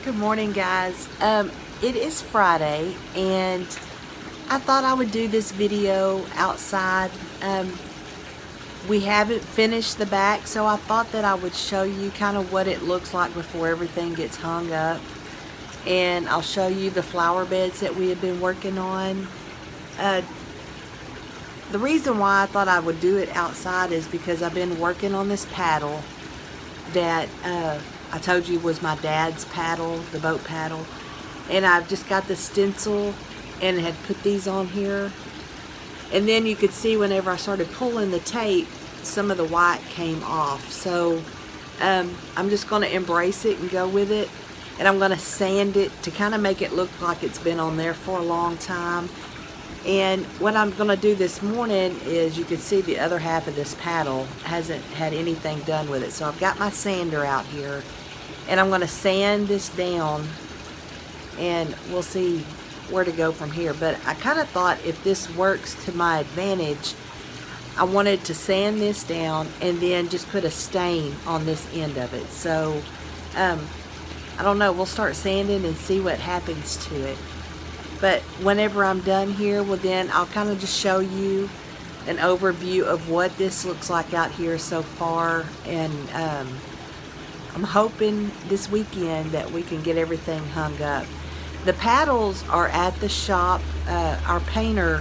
Good morning, guys. It is Friday, and I thought I would do this video outside. We haven't finished the back, so I thought that I would show you kind of what it looks like before everything gets hung up. And I'll show you the flower beds that we have been working on. The reason why I thought I would do it outside is because I've been working on this paddle that I told you was my dad's paddle, the boat paddle. And I've just got the stencil and had put these on here. And then you could see whenever I started pulling the tape, some of the white came off. So I'm just going to embrace it and go with it. And I'm going to sand it to kind of make it look like it's been on there for a long time. And what I'm going to do this morning is, you can see the other half of this paddle hasn't had anything done with it. So I've got my sander out here, and I'm going to sand this down, and we'll see where to go from here. But I kind of thought if this works to my advantage, I wanted to sand this down and then just put a stain on this end of it. So I don't know, we'll start sanding and see what happens to it. But whenever I'm done here, well, then I'll kind of just show you an overview of what this looks like out here so far. And I'm hoping this weekend that we can get everything hung up. The paddles are at the shop. Our painter,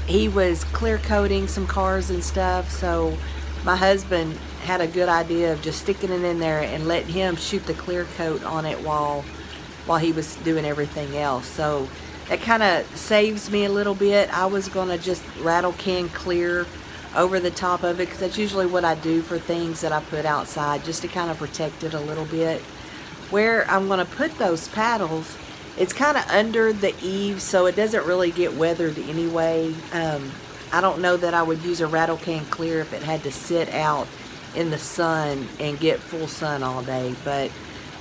he was clear coating some cars and stuff, so my husband had a good idea of just sticking it in there and letting him shoot the clear coat on it while he was doing everything else. So it kind of saves me a little bit. I was going to just rattle can clear over the top of it, because that's usually what I do for things that I put outside, just to kind of protect it a little bit. Where I'm going to put those paddles, it's kind of under the eaves, so it doesn't really get weathered anyway. I don't know that I would use a rattle can clear if it had to sit out in the sun and get full sun all day, but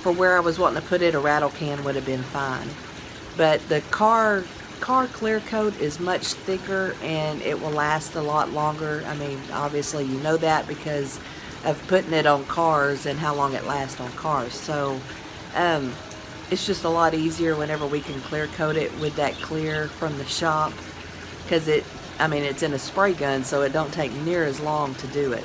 for where I was wanting to put it, a rattle can would have been fine. But the car clear coat is much thicker, and it will last a lot longer. I mean, obviously you know that because of putting it on cars and how long it lasts on cars. So it's just a lot easier whenever we can clear coat it with that clear from the shop, because it's in a spray gun, so it don't take near as long to do it.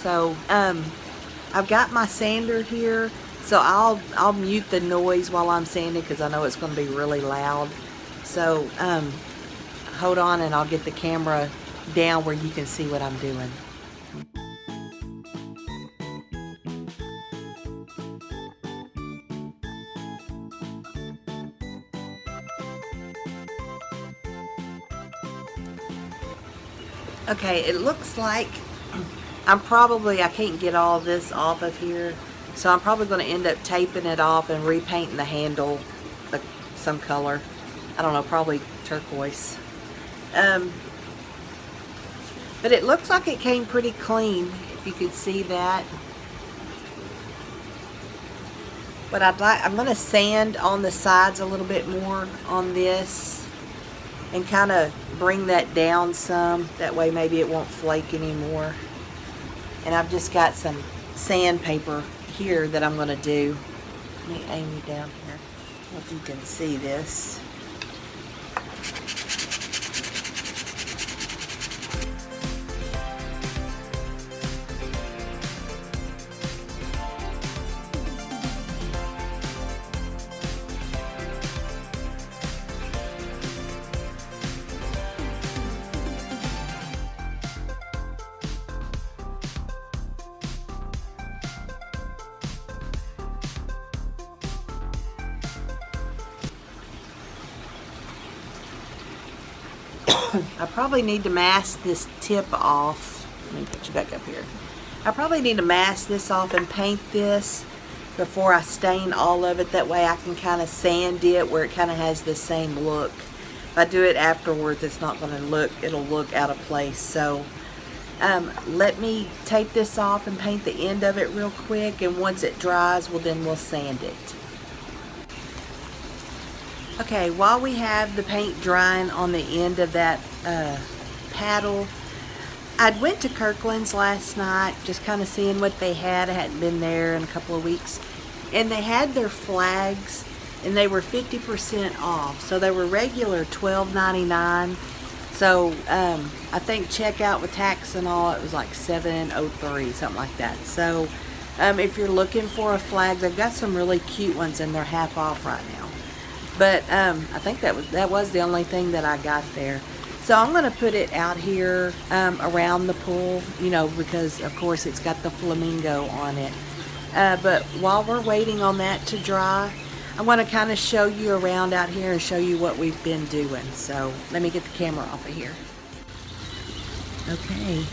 So I've got my sander here, so I'll mute the noise while I'm sanding, because I know it's going to be really loud. So hold on, and I'll get the camera down where you can see what I'm doing. Okay, it looks like I can't get all this off of here, so I'm probably going to end up taping it off and repainting the handle some color. I don't know, probably turquoise. But it looks like it came pretty clean, if you could see that. But I'm going to sand on the sides a little bit more on this and kind of bring that down some. That way maybe it won't flake anymore. And I've just got some sandpaper here that I'm going to do. Let me aim you down here. If you can see this. I probably need to mask this tip off. Let me put you back up here. I probably need to mask this off and paint this before I stain all of it. That way I can kind of sand it where it kind of has the same look. If I do it afterwards, it's not going to look, it'll look out of place. So let me tape this off and paint the end of it real quick, and once it dries, well, then we'll sand it. Okay, while we have the paint drying on the end of that paddle, I went to Kirkland's last night, just kind of seeing what they had. I hadn't been there in a couple of weeks. And they had their flags, and they were 50% off. So they were regular $12.99. So I think checkout with tax and all, it was like $7.03, something like that. So if you're looking for a flag, they've got some really cute ones, and they're half off right now. But I think that was the only thing that I got there. So I'm going to put it out here around the pool, you know, because of course it's got the flamingo on it. But while we're waiting on that to dry, I want to kind of show you around out here and show you what we've been doing. So let me get the camera off of here. Okay,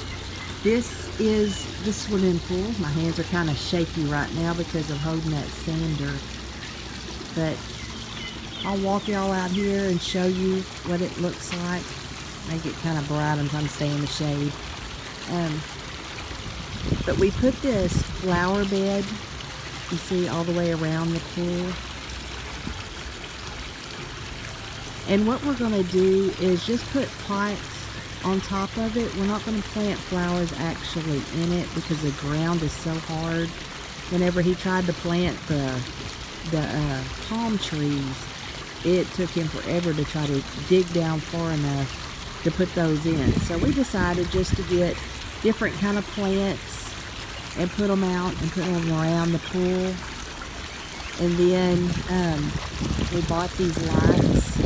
this is the swimming pool. My hands are kind of shaky right now because of holding that sander. But I'll walk y'all out here and show you what it looks like. Make it kind of bright. I'm trying to stay in the shade. But we put this flower bed, you see, all the way around the pool. And what we're going to do is just put pots on top of it. We're not going to plant flowers actually in it because the ground is so hard. Whenever he tried to plant the palm trees, it took him forever to try to dig down far enough to put those in. So we decided just to get different kind of plants and put them out and put them around the pool. And then we bought these lights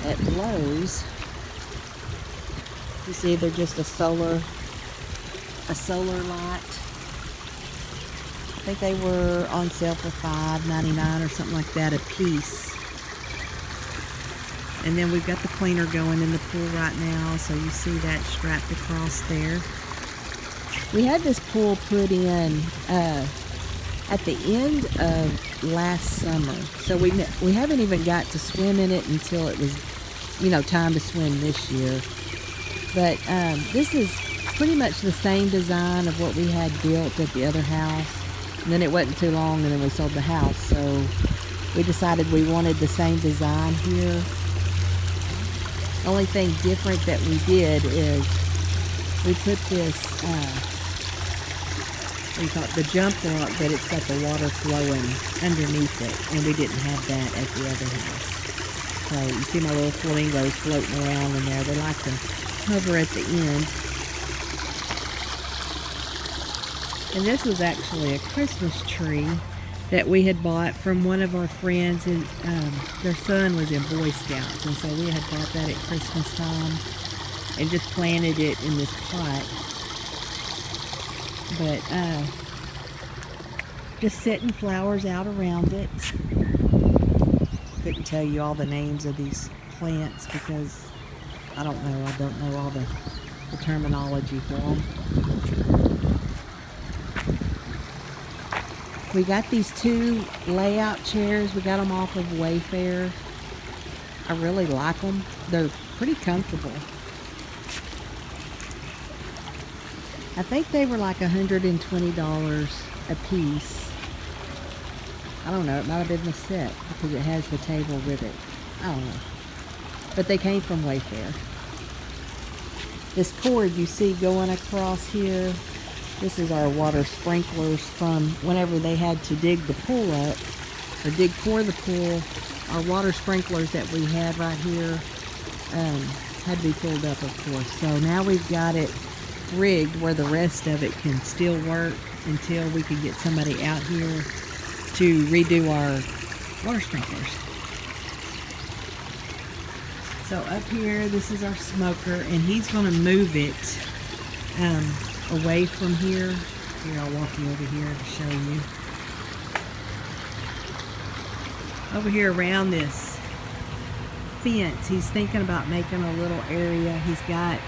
at Lowe's. You see, they're just a solar light. I think they were on sale for $5.99 or something like that a piece. And then we've got the cleaner going in the pool right now, so you see that strapped across there. We had this pool put in at the end of last summer, so we haven't even got to swim in it until it was, you know, time to swim this year. But this is pretty much the same design of what we had built at the other house. And then it wasn't too long, and then we sold the house, so we decided we wanted the same design here. The only thing different that we did is we put this we thought the jump rock, but it's got the water flowing underneath it, and we didn't have that at the other house. So you see my little flamingos floating around in there. They like to hover at the end. And this was actually a Christmas tree that we had bought from one of our friends, and their son was in Boy Scouts, and so we had bought that at Christmas time and just planted it in this pot. But just setting flowers out around it. Couldn't tell you all the names of these plants because I don't know all the terminology for them. We got these two layout chairs. We got them off of Wayfair. I really like them. They're pretty comfortable. I think they were like $120 a piece. I don't know, it might have been the set because it has the table with it. I don't know. But they came from Wayfair. This cord you see going across here, this is our water sprinklers from whenever they had to dig the pool up, or dig for the pool. Our water sprinklers that we had right here had to be pulled up, of course. So now we've got it rigged where the rest of it can still work until we can get somebody out here to redo our water sprinklers. So up here, this is our smoker, and he's going to move it away from here. Here, I'll walk you over here to show you. Over here around this fence, he's thinking about making a little area. He's got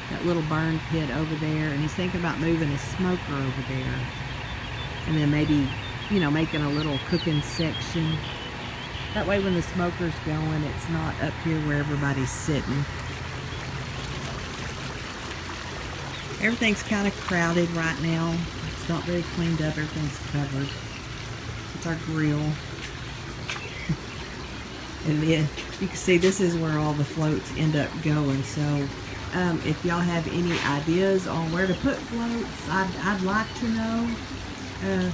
that little burn pit over there, and he's thinking about moving his smoker over there, and then maybe, you know, making a little cooking section. That way when the smoker's going, it's not up here where everybody's sitting. Everything's kind of crowded right now. It's not very cleaned up. Everything's covered. It's our grill. And then you can see this is where all the floats end up going. So If y'all have any ideas on where to put floats, I'd like to know,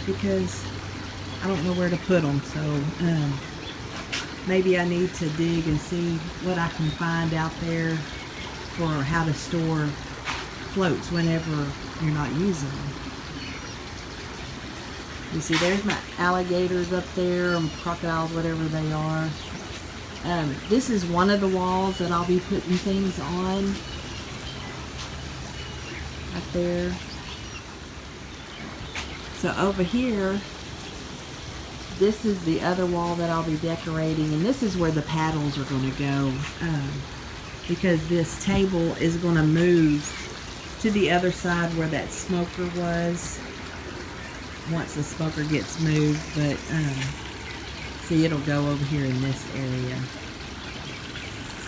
because I don't know where to put them. So maybe I need to dig and see what I can find out there for how to store floats whenever you're not using them. You see, there's my alligators up there, crocodiles, whatever they are. This is one of the walls that I'll be putting things on. Right there. So over here, this is the other wall that I'll be decorating, and this is where the paddles are going to go, because this table is going to move to the other side where that smoker was once the smoker gets moved. But see, it'll go over here in this area.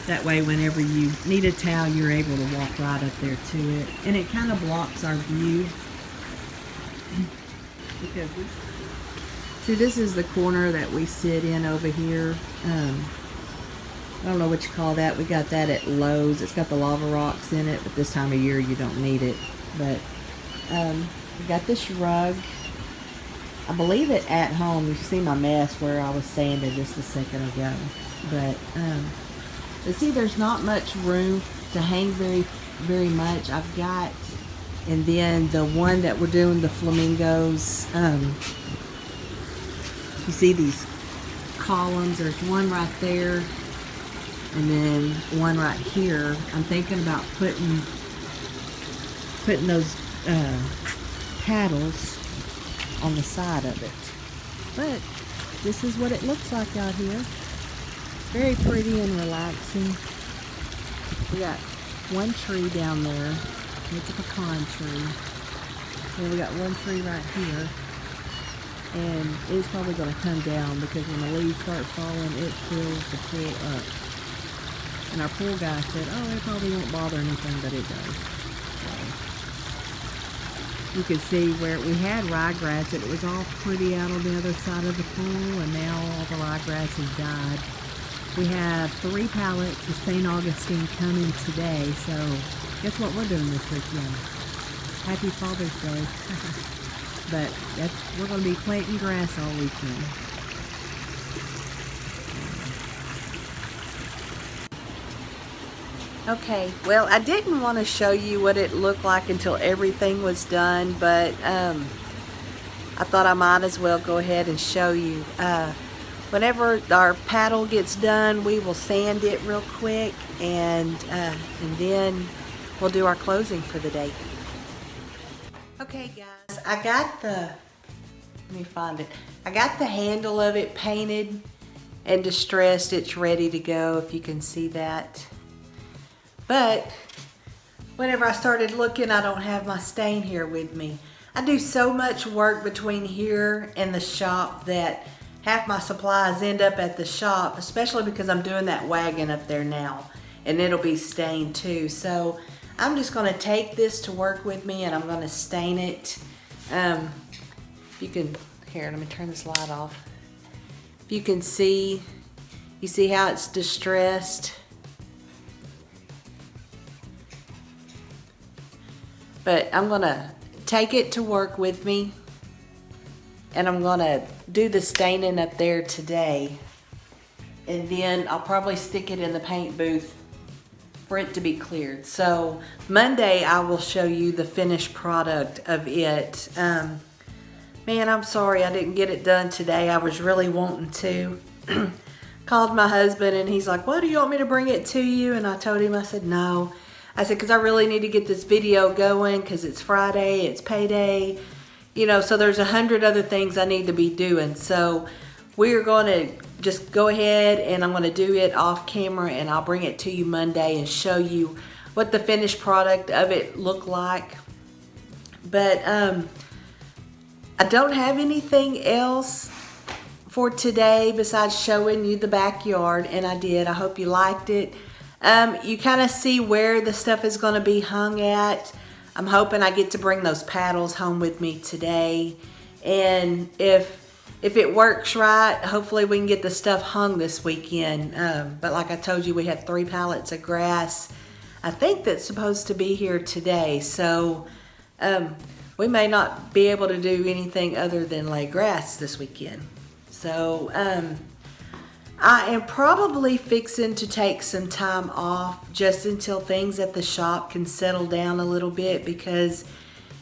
That way whenever you need a towel, you're able to walk right up there to it, and it kind of blocks our view. Because see, this is the corner that we sit in over here. I don't know what you call that. We got that at Lowe's. It's got the lava rocks in it, but this time of year you don't need it. But we got this rug. I believe it at home. You see my mess where I was sanding just a second ago. But see, there's not much room to hang very much. I've got, and then the one that we're doing, the flamingos, you see these columns. There's one right there, and then one right here. I'm thinking about putting those paddles on the side of it. But this is what it looks like out here. Very pretty and relaxing. We got one tree down there. It's a pecan tree. And we got one tree right here. And it's probably going to come down because when the leaves start falling, it fills the pool up. And our pool guy said, oh, it probably won't bother anything, but it does. So you can see where we had ryegrass, it was all pretty out on the other side of the pool, and now all the ryegrass has died. We have 3 pallets of St. Augustine coming today, so guess what we're doing this weekend? Happy Father's Day. But we're going to be planting grass all weekend. Okay, well, I didn't want to show you what it looked like until everything was done, but I thought I might as well go ahead and show you. Whenever our paddle gets done, we will sand it real quick, and then we'll do our closing for the day. Okay, guys, I got let me find it. I got the handle of it painted and distressed. It's ready to go, if you can see that. But whenever I started looking, I don't have my stain here with me. I do so much work between here and the shop that half my supplies end up at the shop, especially because I'm doing that wagon up there now, and it'll be stained too. So I'm just going to take this to work with me, and I'm going to stain it. You can, here, let me turn this light off. If you can see, you see how it's distressed? But I'm going to take it to work with me, and I'm going to do the staining up there today. And then I'll probably stick it in the paint booth for it to be cleared. So Monday I will show you the finished product of it. Man, I'm sorry I didn't get it done today. I was really wanting to. Called my husband and he's like, well, do you want me to bring it to you? And I told him, I said, no. I said, because I really need to get this video going because it's Friday, it's payday. You know, so there's 100 other things I need to be doing. So we're going to just go ahead and I'm going to do it off camera, and I'll bring it to you Monday and show you what the finished product of it looked like. But I don't have anything else for today besides showing you the backyard, and I did. I hope you liked it. You kind of see where the stuff is going to be hung at. I'm hoping I get to bring those paddles home with me today. And if it works right, hopefully we can get the stuff hung this weekend. But like I told you, we have 3 pallets of grass. I think that's supposed to be here today. So we may not be able to do anything other than lay grass this weekend. So I am probably fixing to take some time off just until things at the shop can settle down a little bit, because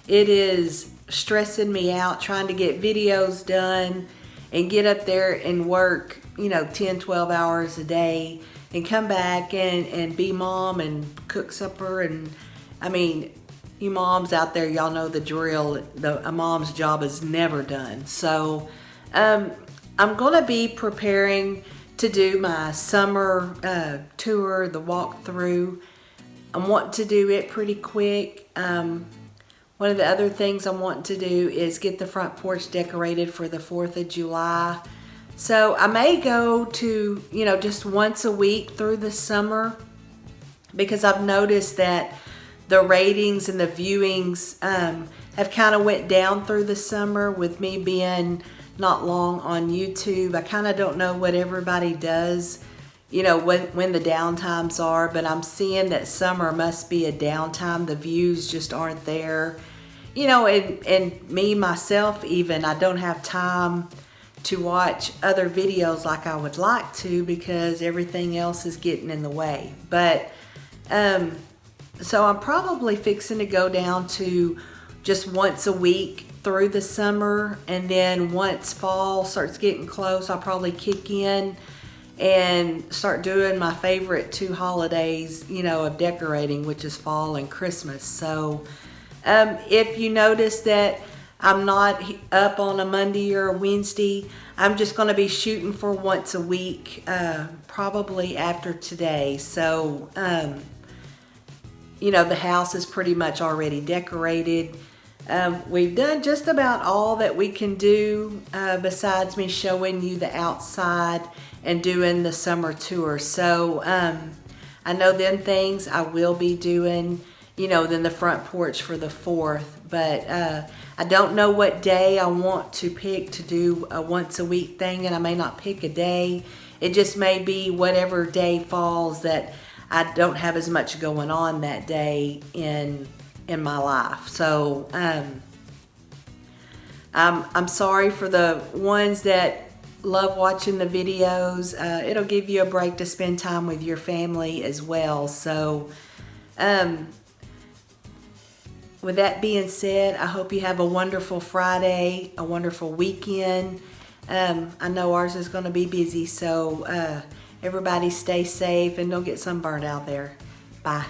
it is stressing me out trying to get videos done and get up there and work, 10, 12 hours a day and come back and be mom and cook supper. And I mean, you moms out there, y'all know the drill. A mom's job is never done. So I'm gonna be preparing to do my summer tour, the walkthrough. I want to do it pretty quick. One of the other things I want to do is get the front porch decorated for the 4th of July. So I may go to, just once a week through the summer, because I've noticed that the ratings and the viewings have kind of went down through the summer with me being not long on YouTube. I kind of don't know what everybody does, when the downtimes are, but I'm seeing that summer must be a downtime. The views just aren't there. And me, myself even, I don't have time to watch other videos like I would like to, because everything else is getting in the way. But, so I'm probably fixing to go down to just once a week through the summer, and then once fall starts getting close, I'll probably kick in and start doing my favorite 2 holidays, of decorating, which is fall and Christmas. So if you notice that I'm not up on a Monday or a Wednesday, I'm just going to be shooting for once a week, probably after today. So, the house is pretty much already decorated. We've done just about all that we can do, besides me showing you the outside and doing the summer tour. So I know them things I will be doing, then the front porch for the 4th. But I don't know what day I want to pick to do a once a week thing, and I may not pick a day. It just may be whatever day falls that I don't have as much going on that day in my life. So I'm sorry for the ones that love watching the videos. It'll give you a break to spend time with your family as well. So with that being said, I hope you have a wonderful Friday, a wonderful weekend. I know ours is going to be busy, so everybody stay safe and don't get sunburned out there. Bye.